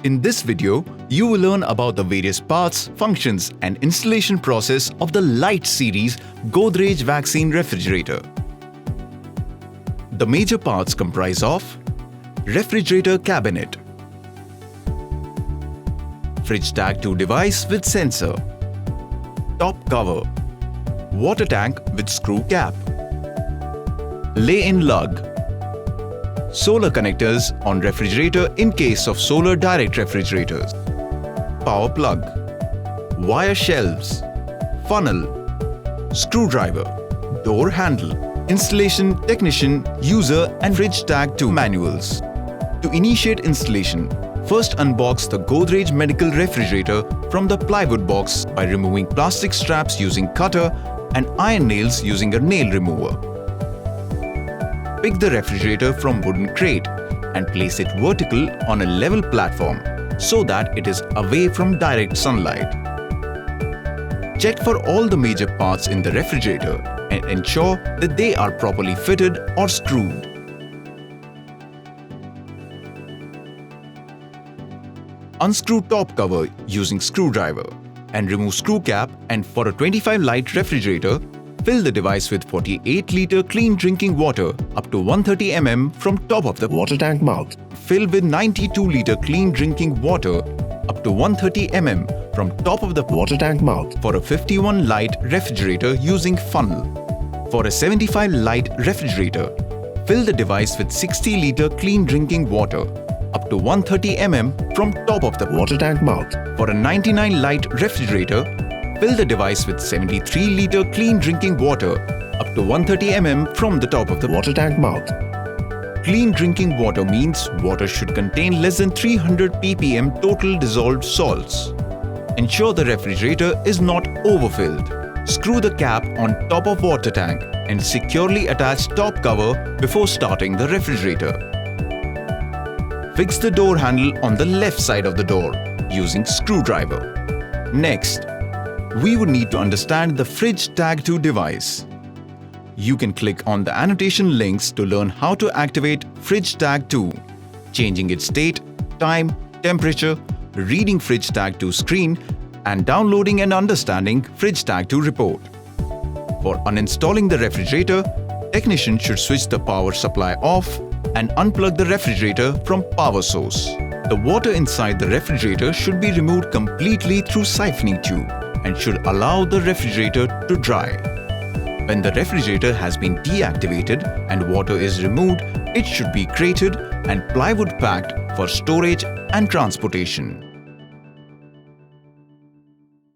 In this video, you will learn about the various parts, functions and installation process of the Lite series Godrej Vaccine refrigerator. The major parts comprise of refrigerator cabinet, fridge tag 2 device with sensor, top cover, water tank with screw cap, lay-in lug, solar connectors on refrigerator in case of solar direct refrigerators, power plug, wire shelves, funnel, screwdriver, door handle, installation, technician, user and fridge tag 2 manuals. To initiate installation, first unbox the Godrej medical refrigerator from the plywood box by removing plastic straps using cutter and iron nails using a nail remover. Pick the refrigerator from wooden crate and place it vertical on a level platform so that it is away from direct sunlight. Check for all the major parts in the refrigerator and ensure that they are properly fitted or screwed. Unscrew top cover using screwdriver and remove screw cap, and for a 25 Lite refrigerator, fill the device with 48-liter clean drinking water up to 130 mm from top of the water tank mouth. Fill with 92-liter clean drinking water up to 130 mm from top of the water tank mouth. For a 51 Lite refrigerator using funnel. For a 75 Lite refrigerator, fill the device with 60-liter clean drinking water up to 130 mm from top of the water tank mouth. For a 99 Lite refrigerator, fill the device with 73-liter clean drinking water up to 130 mm from the top of the water tank mouth. Clean drinking water means water should contain less than 300 ppm total dissolved salts. Ensure the refrigerator is not overfilled. Screw the cap on top of water tank and securely attach top cover before starting the refrigerator. Fix the door handle on the left side of the door using screwdriver. Next, we would need to understand the fridge tag 2 device. You can click on the annotation links to learn how to activate fridge tag 2, changing its date, time, temperature, reading fridge tag 2 screen, and downloading and understanding fridge tag 2 report. For uninstalling the refrigerator, technician should switch the power supply off and unplug the refrigerator from power source. The water inside the refrigerator should be removed completely through siphoning tube and should allow the refrigerator to dry. When the refrigerator has been deactivated and water is removed, it should be crated and plywood packed for storage and transportation.